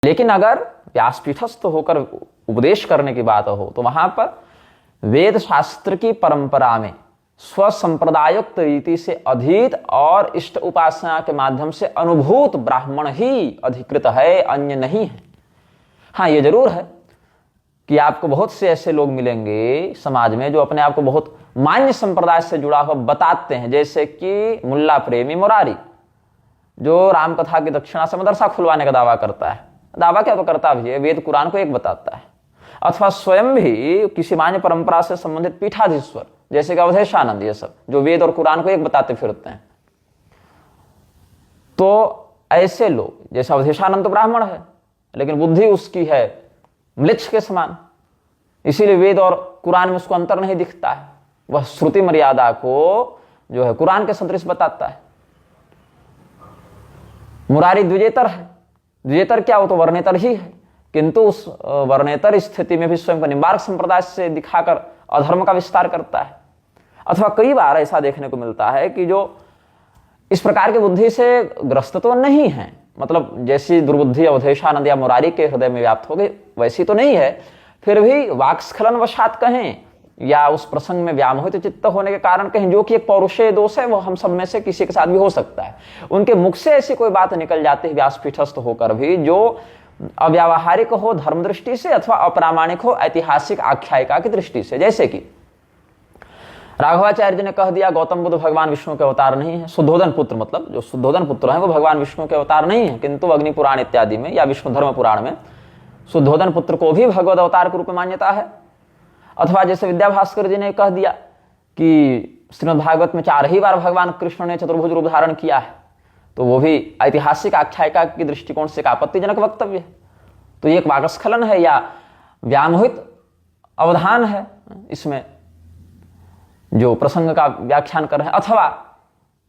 लेकिन अगर व्यासपीठस्थ होकर उपदेश करने की बात हो तो वहां पर वेद शास्त्र की परंपरा में स्वसंप्रदायोक्त रीति से अधीत और इष्ट उपासना के माध्यम से अनुभूत ब्राह्मण ही अधिकृत है, अन्य नहीं है। हाँ, ये जरूर है कि आपको बहुत से ऐसे लोग मिलेंगे समाज में जो अपने आप को बहुत मान्य संप्रदाय से जुड़ा हुआ बताते हैं, जैसे कि मुल्ला प्रेमी मुरारी, जो रामकथा की दक्षिणा से मदरसा खुलवाने का दावा करता है। दावा क्या तो करता भी है, वेद कुरान को एक बताता है। अथवा स्वयं भी किसी मान्य परंपरा से संबंधित पीठाधीश्वर जैसे कि अवधेशानंद, ये सब जो वेद और कुरान को एक बताते फिरते हैं। तो ऐसे लोग, जैसे अवधेशानंद तो ब्राह्मण है लेकिन बुद्धि उसकी है म्लेच्छ के समान, इसीलिए वेद और कुरान में उसको अंतर नहीं दिखता है। वह श्रुति मर्यादा को जो है कुरान के सदृश बताता है। मुरारी द्विजेतर है। द्विजेतर क्या, वो तो वर्णेतर ही है, किंतु उस वर्णेतर स्थिति में भी स्वयं को निम्बार्क संप्रदाय से दिखाकर अधर्म का विस्तार करता है। अथवा कई बार ऐसा देखने को मिलता है कि जो इस प्रकार की बुद्धि से ग्रस्त तो नहीं है, मतलब जैसी दुर्बुद्धि अवधेशानंद या मुरारी के हृदय में व्याप्त हो गई वैसी तो नहीं है, फिर भी वाक्स्खलन वशात कहें या उस प्रसंग में व्यामोहित चित्त होने के कारण कहें, जो कि एक पौरुषेय दोष है, वो हम सब में से किसी के साथ भी हो सकता है। उनके मुख से ऐसी कोई बात निकल जाती है व्यासपीठस्थ होकर भी जो अव्यावहारिक हो धर्म दृष्टि से अथवा अप्रामाणिक हो ऐतिहासिक आख्यायिका की दृष्टि से। जैसे कि राघवाचार्य जी ने कह दिया गौतम बुद्ध भगवान विष्णु के अवतार नहीं है। शुद्धोदन पुत्र, मतलब जो शुद्धोदन पुत्र है वो भगवान विष्णु के अवतार नहीं है, किंतु अग्नि पुराण इत्यादि में या विष्णु धर्म पुराण में शुद्धोदन पुत्र को भी भगवद अवतार के रूप में मान्यता है। अथवा जैसे विद्या भास्कर जी ने कह दिया कि श्रीमद् भागवत में 4 ही बार भगवान कृष्ण ने चतुर्भुज रूप धारण किया है, तो वो भी ऐतिहासिक आख्यायिका की दृष्टिकोण से एक आपत्तिजनक वक्तव्य है। तो ये एक वाक्स्खलन है या व्यामोहित अवधान है इसमें जो प्रसंग का व्याख्यान कर रहे हैं। अथवा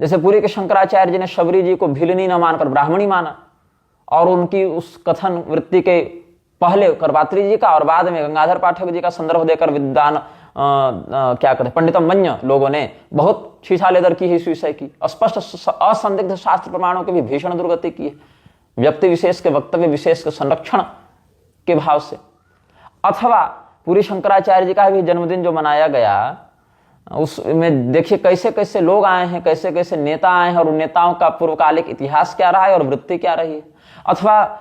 जैसे पुरी के शंकराचार्य जी ने शबरी जी को भिलनी न मानकर ब्राह्मणी माना और उनकी उस कथन वृत्ति के पहले करपात्री जी का और बाद में गंगाधर पाठक जी का संदर्भ देकर विद्वान क्या कहते हैं पंडितम मन्य लोगों ने बहुत छीछालेदर की है इस विषय की, स्पष्ट असंदिग्ध शास्त्र प्रमाणों की भी भीषण दुर्गति की है व्यक्ति विशेष के वक्तव्य विशेष के संरक्षण के भाव से। अथवा पूरी शंकराचार्य जी का भी जन्मदिन जो मनाया गया उसमें देखिए कैसे कैसे लोग आए हैं, कैसे कैसे नेता आए हैं और उन नेताओं का पूर्वकालिक इतिहास क्या रहा है और वृत्ति क्या रही है। अथवा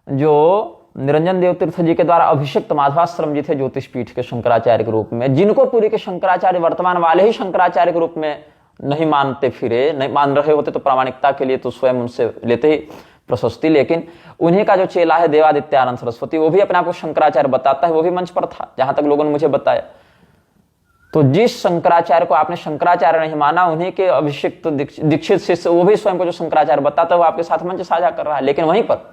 जो निरंजन देव तीर्थ जी के द्वारा अभिषिक्त माधवाश्रम जी थे ज्योतिष पीठ के शंकराचार्य के रूप में, जिनको पूरी के शंकराचार्य वर्तमान वाले ही शंकराचार्य के रूप में नहीं मानते फिरे, नहीं मान रहे होते तो प्रामाणिकता के लिए तो स्वयं उनसे लेते ही प्रशस्ति, लेकिन उन्हीं का जो चेला है देवादित्यानंद सरस्वती वो भी अपने आप को शंकराचार्य बताता है, वो भी मंच पर था जहां तक लोगों ने मुझे बताया। तो जिस शंकराचार्य को आपने शंकराचार्य नहीं माना, उन्हीं के अभिषिक्त दीक्षित शिष्य वो भी स्वयं को जो शंकराचार्य बताता है वो आपके साथ मंच साझा कर रहा है, लेकिन वहीं पर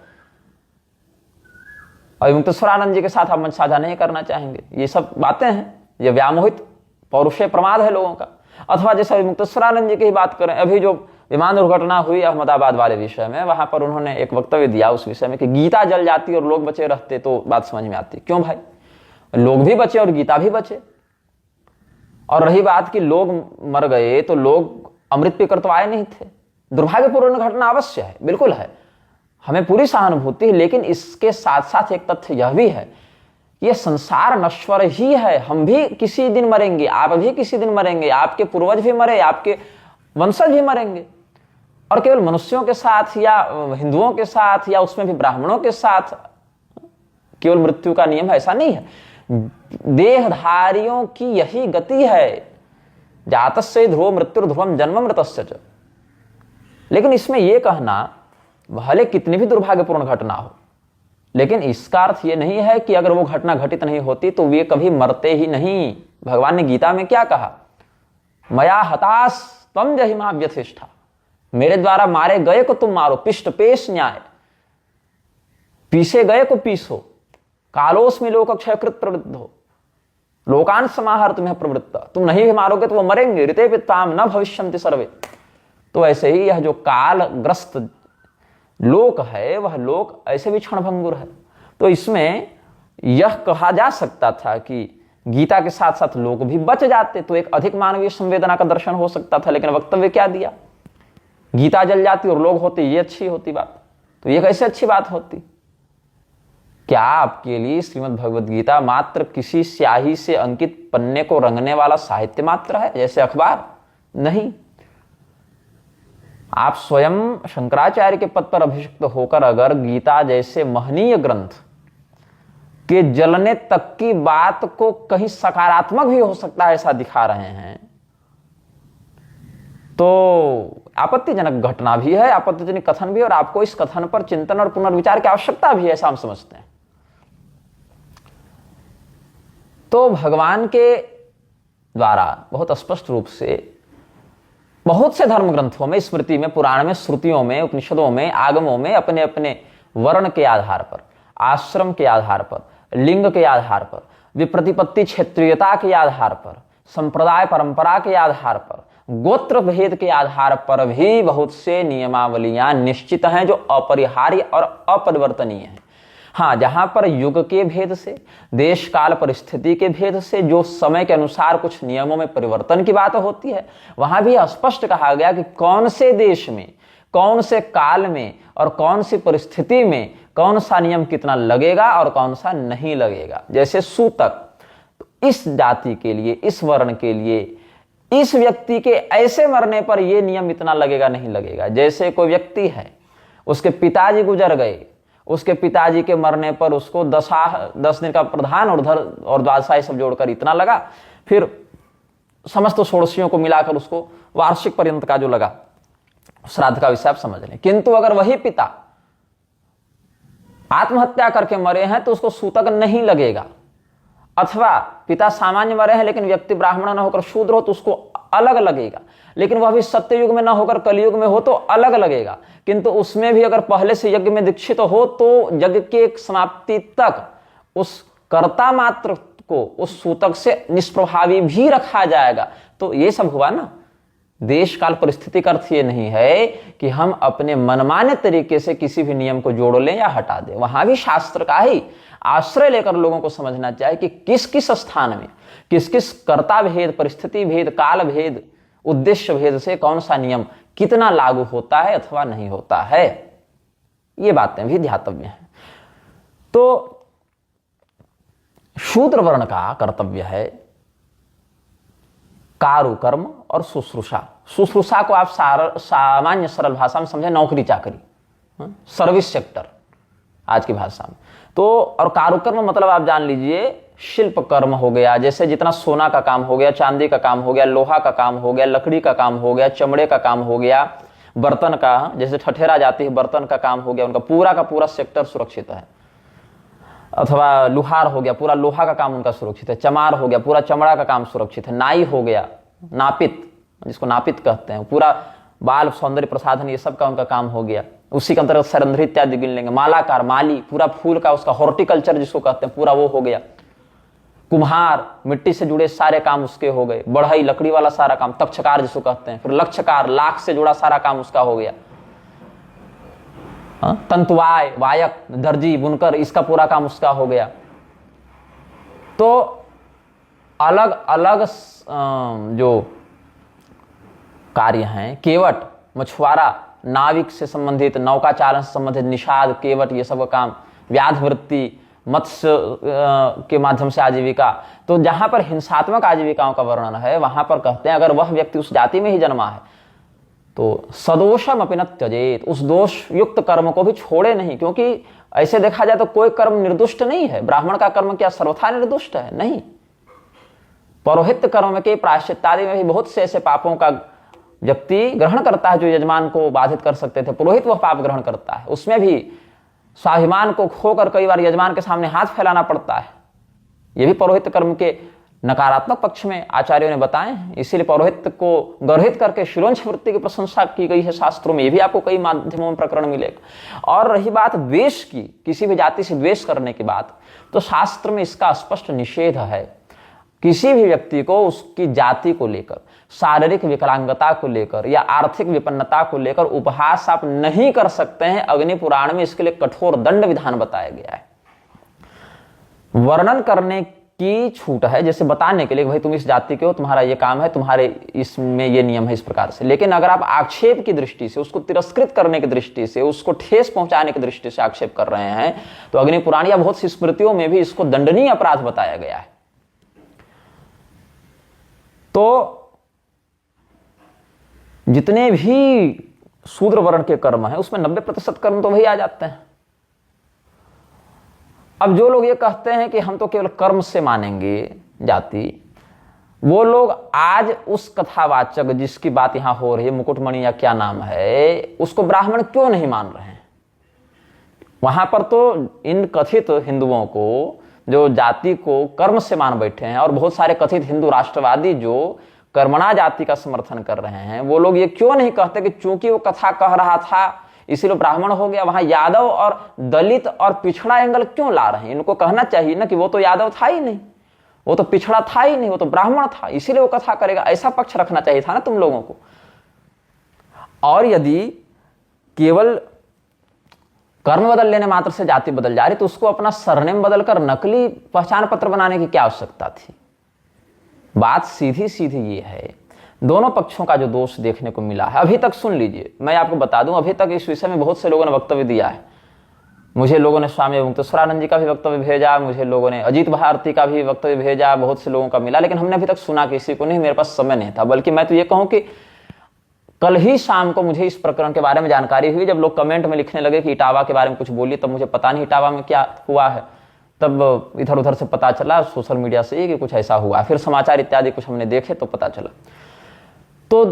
अविमुक्तेश्वरानंद जी के साथ आप मंच साझा नहीं करना चाहेंगे। ये सब बातें हैं, ये व्यामोहित पौरुषेय प्रमाद है लोगों का। अथवा जैसे अविमुक्तेश्वरानंद जी की बात करें, अभी जो विमान दुर्घटना हुई अहमदाबाद वाले विषय में, वहां पर उन्होंने एक वक्तव्य दिया उस विषय में कि गीता जल जाती और लोग बचे रहते तो बात समझ में आती। क्यों भाई, लोग भी बचे और गीता भी बचे। और रही बात कि लोग मर गए तो लोग अमृत पीकर तो आए नहीं थे, दुर्भाग्यपूर्ण घटना अवश्य है, बिल्कुल है, हमें पूरी सहानुभूति है, लेकिन इसके साथ साथ एक तथ्य यह भी है कि यह संसार नश्वर ही है। हम भी किसी दिन मरेंगे, आप भी किसी दिन मरेंगे, आपके पूर्वज भी मरे, आपके वंशज भी मरेंगे। और केवल मनुष्यों के साथ या हिंदुओं के साथ या उसमें भी ब्राह्मणों के साथ केवल मृत्यु का नियम है, ऐसा नहीं है। देहधारियों की यही गति है, जातस्य ध्रुव मृत्यु ध्रुवम जन्म मृतस्य च। लेकिन इसमें यह कहना भले कितनी भी दुर्भाग्यपूर्ण घटना हो, लेकिन इसका अर्थ यह नहीं है कि अगर वो घटना घटित नहीं होती तो वे कभी मरते ही नहीं। भगवान ने गीता में क्या कहा, मया हतास तम जहिमा व्यथिष्ठा, मेरे द्वारा मारे गए को तुम मारो, पिष्ट पेश न्याय, पीसे गए को पीसो, कालोस्मि लोक क्षयकृत प्रवृत्त हो, लोकान समाहर तुम्हें प्रवृत्त, तुम नहीं भी मारोगे तो वो मरेंगे, ऋते पिताम न भविष्यन्ति सर्वे। तो ऐसे ही यह जो कालग्रस्त लोक है वह लोक ऐसे भी क्षणभंगुर है। तो इसमें यह कहा जा सकता था कि गीता के साथ साथ लोग भी बच जाते तो एक अधिक मानवीय संवेदना का दर्शन हो सकता था, लेकिन वक्तव्य क्या दिया, गीता जल जाती और लोग होते, ये अच्छी होती बात, तो ये कैसे अच्छी बात होती। क्या आपके लिए श्रीमद् भगवद गीता मात्र किसी स्याही से अंकित पन्ने को रंगने वाला साहित्य मात्र है, जैसे अखबार? नहीं। आप स्वयं शंकराचार्य के पद पर अभिषिक्त होकर अगर गीता जैसे महनीय ग्रंथ के जलने तक की बात को कहीं सकारात्मक भी हो सकता है ऐसा दिखा रहे हैं, तो आपत्तिजनक घटना भी है, आपत्तिजनक कथन भी, और आपको इस कथन पर चिंतन और पुनर्विचार की आवश्यकता भी है, ऐसा हम समझते हैं। तो भगवान के द्वारा बहुत स्पष्ट रूप से बहुत से धर्म ग्रंथों में, स्मृति में, पुराण में, श्रुतियों में, उपनिषदों में, आगमों में अपने अपने वर्ण के आधार पर, आश्रम के आधार पर, लिंग के आधार पर, विप्रतिपत्ति क्षेत्रीयता के आधार पर, संप्रदाय परंपरा के आधार पर, गोत्र भेद के आधार पर भी बहुत से नियमावलियां निश्चित हैं जो अपरिहार्य और अपरिवर्तनीय हैं। हाँ, जहां पर युग के भेद से, देश काल परिस्थिति के भेद से जो समय के अनुसार कुछ नियमों में परिवर्तन की बात होती है, वहां भी स्पष्ट कहा गया कि कौन से देश में, कौन से काल में और कौन सी परिस्थिति में कौन सा नियम कितना लगेगा और कौन सा नहीं लगेगा। जैसे सूतक, तो इस जाति के लिए, इस वर्ण के लिए, इस व्यक्ति के ऐसे मरने पर यह नियम इतना लगेगा नहीं लगेगा। जैसे कोई व्यक्ति है, उसके पिताजी गुजर गए, उसके पिताजी के मरने पर उसको 10 दिन का प्रधान और द्वादशाही सब जोड़कर इतना लगा, फिर समस्त षोडशियों को मिलाकर उसको वार्षिक पर्यंत का जो लगा, श्राद्ध का विषय आप समझ लें। किंतु अगर वही पिता आत्महत्या करके मरे हैं तो उसको सूतक नहीं लगेगा, अथवा पिता सामान्य मरे हैं लेकिन व्यक्ति ब्राह्मण न होकर शूद्र हो तो उसको अलग लगेगा, लेकिन वह भी सत्ययुग में न होकर कलयुग में हो तो अलग लगेगा। किंतु उसमें भी अगर पहले से यज्ञ में दीक्षित हो तो यज्ञ के समाप्ति तक उस कर्ता मात्र को उस सूतक से निष्प्रभावी भी रखा जाएगा। तो ये सब हुआ ना। देश काल परिस्थिति का अर्थ ये नहीं है कि हम अपने मनमाने तरीके से किसी भी नियम को जोड़ लें या हटा दें। वहां भी शास्त्र का ही आश्रय लेकर लोगों को समझना चाहिए कि किस किस स्थान में किस किस कर्ता भेद, परिस्थिति भेद, काल भेद, उद्देश्य भेद से कौन सा नियम कितना लागू होता है अथवा नहीं होता है। ये बातें भी ध्यातव्य हैं। तो शूद्र वर्ण का कर्तव्य हैकारु कर्म और शुश्रूषा। शुश्रूषा को आप सामान्य सरल भाषा में समझे नौकरी चाकरी, सर्विस सेक्टर आज की भाषा में। तो और कारू कर्म मतलब आप जान लीजिए शिल्प कर्म हो गया, जैसे जितना सोना का काम हो गया, चांदी का काम हो गया, लोहा का काम हो गया, लकड़ी का काम हो गया, चमड़े का काम हो गया, बर्तन का, जैसे ठठेरा जाती है बर्तन का काम हो गया, उनका पूरा का पूरा सेक्टर सुरक्षित है। अथवा लुहार हो गया, पूरा लोहा का काम उनका सुरक्षित है। चमार हो गया, पूरा चमड़ा का काम सुरक्षित है। नाई हो गया, नापित जिसको नापित कहते हैं, पूरा बाल सौंदर्य प्रसाधन ये सब का उनका काम हो गया। उसी के अंतर्गत सरंध्री इत्यादि गिन लेंगे। मालाकार, माली, पूरा फूल का उसका हॉर्टिकल्चर जिसको कहते हैं पूरा वो हो गया। कुम्हार, मिट्टी से जुड़े सारे काम उसके हो गए। बढ़ई, लकड़ी वाला सारा काम, तक्षकार जिसको कहते हैं। फिर लक्षकार, लाख से जुड़ा सारा काम उसका हो गया। तंतुवाय, वायक, दर्जी, बुनकर, इसका पूरा काम उसका हो गया। तो अलग अलग जो कार्य हैं, केवट, मछुआरा, नाविक से संबंधित, नौका चालन से संबंधित, निषाद, केवट, ये सब का काम, व्याध वृत्ति, मत्स्य के माध्यम से आजीविका। तो जहां पर हिंसात्मक आजीविकाओं का वर्णन है वहां पर कहते हैं अगर वह व्यक्ति उस जाति में ही जन्मा है तो सदोषम अपि न त्यजेत, उस दोष युक्त कर्म को भी छोड़े नहीं। क्योंकि ऐसे देखा जाए तो कोई कर्म निर्दुष्ट नहीं है। ब्राह्मण का कर्म क्या सर्वथा निर्दुष्ट है? नहीं। पौरोहित कर्म के प्रायश्चित्तादि में भी बहुत से ऐसे पापों का व्यक्ति ग्रहण करता है जो यजमान को बाधित कर सकते थे। पुरोहित वह पाप ग्रहण करता है, उसमें भी स्वाभिमान को खोकर कई बार यजमान के सामने हाथ फैलाना पड़ता है। यह भी पौरोहित कर्म के नकारात्मक पक्ष में आचार्यों ने बताए हैं। इसीलिए पौरोहित्य को गर्हित करके शिरोंछ वृत्ति की प्रशंसा की गई है शास्त्रों में। ये भी आपको कई माध्यमों में प्रकरण मिलेगा। और रही बात द्वेष की, किसी भी जाति से द्वेष करने की बात, तो शास्त्र में इसका स्पष्ट निषेध है। किसी भी व्यक्ति को उसकी जाति को लेकर, शारीरिक विकलांगता को लेकर या आर्थिक विपन्नता को लेकर उपहास आप नहीं कर सकते हैं। अग्नि पुराण में इसके लिए कठोर दंड विधान बताया गया है। वर्णन करने की छूट है, जैसे बताने के लिए भाई तुम इस जाति के हो, तुम्हारा ये काम है, तुम्हारे इसमें ये नियम है इस प्रकार से। लेकिन अगर आप आक्षेप की दृष्टि से, उसको तिरस्कृत करने की दृष्टि से, उसको ठेस पहुंचाने की दृष्टि से आक्षेप कर रहे हैं, तो अग्नि पुराण या बहुत सी स्मृतियों में भी इसको दंडनीय अपराध बताया गया है। तो जितने भी शूद्र वर्ण के कर्म हैं उसमें 90% कर्म तो वही आ जाते हैं। अब जो लोग ये कहते हैं कि हम तो केवल कर्म से मानेंगे जाति, वो लोग आज उस कथावाचक जिसकी बात यहां हो रही है, मुकुटमणि या क्या नाम है, उसको ब्राह्मण क्यों नहीं मान रहे हैं? वहां पर तो इन कथित हिंदुओं को, जो जाति को कर्म से मान बैठे हैं, और बहुत सारे कथित हिंदू राष्ट्रवादी जो कर्मणा जाति का समर्थन कर रहे हैं, वो लोग ये क्यों नहीं कहते कि चूंकि वो कथा कह रहा था इसीलिए ब्राह्मण हो गया? वहां यादव और दलित और पिछड़ा एंगल क्यों ला रहे हैं? इनको कहना चाहिए ना कि वो तो यादव था ही नहीं, वो तो पिछड़ा था ही नहीं, वो तो ब्राह्मण था, इसीलिए वो कथा करेगा। ऐसा पक्ष रखना चाहिए था ना तुम लोगों को। और यदि केवल कर्म बदल लेने मात्र से जाति बदल जा रही, तो उसको अपना सरनेम बदलकर नकली पहचान पत्र बनाने की क्या आवश्यकता थी? बात सीधी सीधी ये है, दोनों पक्षों का जो दोष देखने को मिला है अभी तक, सुन लीजिए, मैं आपको बता दूं, अभी तक इस विषय में बहुत से लोगों ने वक्तव्य दिया है। मुझे लोगों ने स्वामी मुक्तेश्वरानंद जी का भी वक्तव्य भेजा, मुझे लोगों ने अजीत भारती का भी वक्तव्य भेजा, बहुत से लोगों का मिला, लेकिन हमने अभी तक सुना किसी को नहीं, मेरे पास समय नहीं था। बल्कि मैं तो ये कहूं कि कल ही शाम को मुझे इस प्रकरण के बारे में जानकारी हुई, जब लोग कमेंट में लिखने लगे कि इटावा के बारे में कुछ बोलिए, तब मुझे पता नहीं इटावा में क्या हुआ है। तब इधर उधर से पता चला सोशल मीडिया से कि कुछ ऐसा हुआ, फिर समाचार इत्यादि कुछ हमने देखे तो पता चला। तो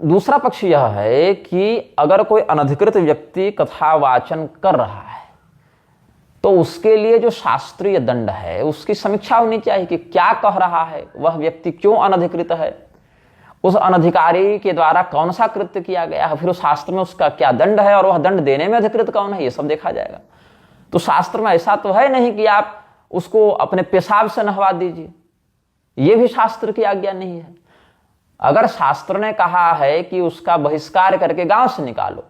दूसरा पक्ष यह है कि अगर कोई अनधिकृत व्यक्ति कथा वाचन कर रहा है तो उसके लिए जो शास्त्रीय दंड है उसकी समीक्षा होनी चाहिए कि क्या कह रहा है वह व्यक्ति, क्यों अनधिकृत है, उस अनधिकारी के द्वारा कौन सा कृत्य किया गया है, फिर उस शास्त्र में उसका क्या दंड है और वह दंड देने में अधिकृत कौन है, ये सब देखा जाएगा। तो शास्त्र में ऐसा तो है नहीं कि आप उसको अपने पेशाब से नहवा दीजिए, यह भी शास्त्र की आज्ञा नहीं है। अगर शास्त्र ने कहा है कि उसका बहिष्कार करके गांव से निकालो,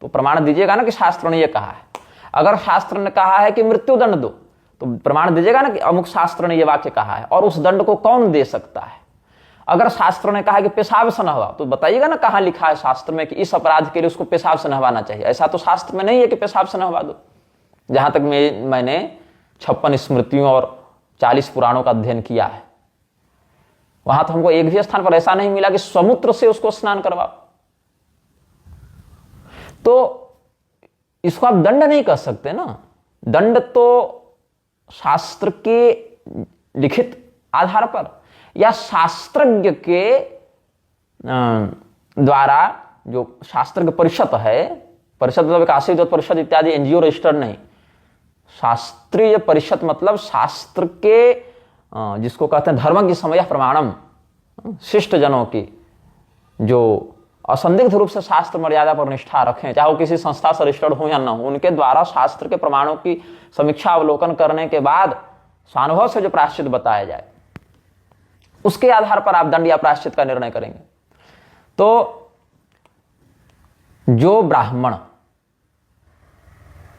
तो प्रमाण दीजिएगा ना कि शास्त्र ने यह कहा है। अगर शास्त्र ने कहा है कि मृत्यु दंड दो, तो प्रमाण दीजिएगा ना कि अमुक शास्त्र ने यह वाक्य कहा है, और उस दंड को कौन दे सकता है। अगर शास्त्र ने कहा है कि पेशाब से नहवा, तो बताइएगा ना कहां लिखा है शास्त्र में कि इस अपराध के लिए उसको पेशाब से नहवाना चाहिए। ऐसा तो शास्त्र में नहीं है कि पेशाब से नहवा दो। जहां तक मैंने 56 स्मृतियों और 40 पुराणों का अध्ययन किया है, वहां तो हमको एक भी स्थान पर ऐसा नहीं मिला कि समुद्र से उसको स्नान करवाओ। तो इसको आप दंड नहीं कर सकते ना। दंड तो शास्त्र के लिखित आधार पर या शास्त्रज्ञ के द्वारा, जो शास्त्र की परिषद है, परिषद मतलब काशी परिषद इत्यादि एनजीओ रजिस्टर्ड नहीं, शास्त्रीय परिषद मतलब शास्त्र के जिसको कहते हैं धर्म की समय प्रमाणम, शिष्ट जनों की जो असंदिग्ध रूप से शास्त्र मर्यादा पर निष्ठा रखें, चाहे वो किसी संस्था से रजिस्टर्ड हो या ना हो, उनके द्वारा शास्त्र के प्रमाणों की समीक्षा अवलोकन करने के बाद स्वानुभव से जो प्रायश्चित बताया जाए, उसके आधार पर आप दंड या प्रायश्चित का निर्णय करेंगे। तो जो ब्राह्मण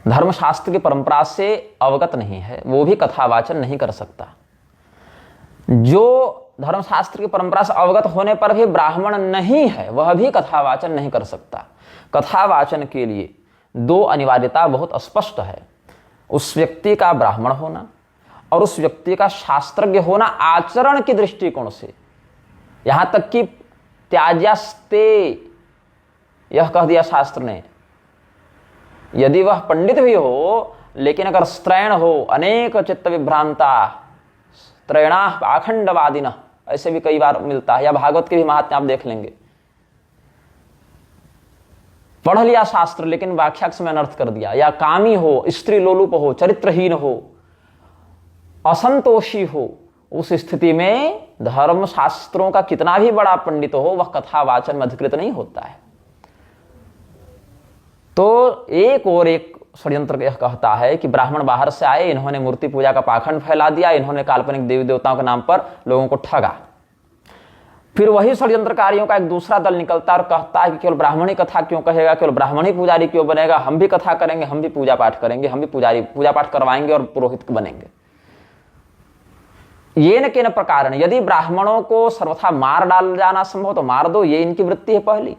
धर्मशास्त्र की परंपरा से अवगत नहीं है वो भी कथावाचन नहीं कर सकता। जो धर्मशास्त्र की परंपरा से अवगत होने पर भी ब्राह्मण नहीं है वह भी कथावाचन नहीं कर सकता। कथावाचन के लिए दो अनिवार्यता बहुत स्पष्ट है, उस व्यक्ति का ब्राह्मण होना और उस व्यक्ति का शास्त्रज्ञ होना आचरण की दृष्टिकोण से। यहां तक कि त्याज्यास्ते यह कह दिया शास्त्र ने, यदि वह पंडित भी हो लेकिन अगर स्त्रैण हो, अनेक चित्त विभ्रांता त्रैणा पाखंडवादिन, ऐसे भी कई बार मिलता है, या भागवत के भी महात्म्य आप देख लेंगे। पढ़ लिया शास्त्र लेकिन व्याख्या के समय अनर्थ कर दिया, या कामी हो, स्त्री लोलुप हो, चरित्रहीन हो, असंतोषी हो, उस स्थिति में धर्म शास्त्रों का कितना भी बड़ा पंडित हो वह कथावाचन में अधिकृत नहीं होता है। तो एक और एक षड्यंत्र यह कहता है कि ब्राह्मण बाहर से आए, इन्होंने मूर्ति पूजा का पाखंड फैला दिया, इन्होंने काल्पनिक देवी देवताओं के नाम पर लोगों को ठगा। फिर वही षड्यंत्रकारियों का एक दूसरा दल निकलता और कहता है कि केवल ब्राह्मण ही कथा क्यों कहेगा, केवल ब्राह्मण ही पुजारी क्यों बनेगा, हम भी कथा करेंगे, हम भी पूजा पाठ करेंगे, हम भी पुजारी पूजा पाठ करवाएंगे और पुरोहित बनेंगे। ये न के न प्रकार, यदि ब्राह्मणों को सर्वथा मार डाल जाना संभव तो मार दो, ये इनकी वृत्ति है पहली।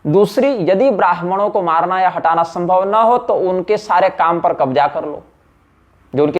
दूसरी, यदि ब्राह्मणों को मारना या हटाना संभव न हो तो उनके सारे काम पर कब्जा कर लो, जो उनके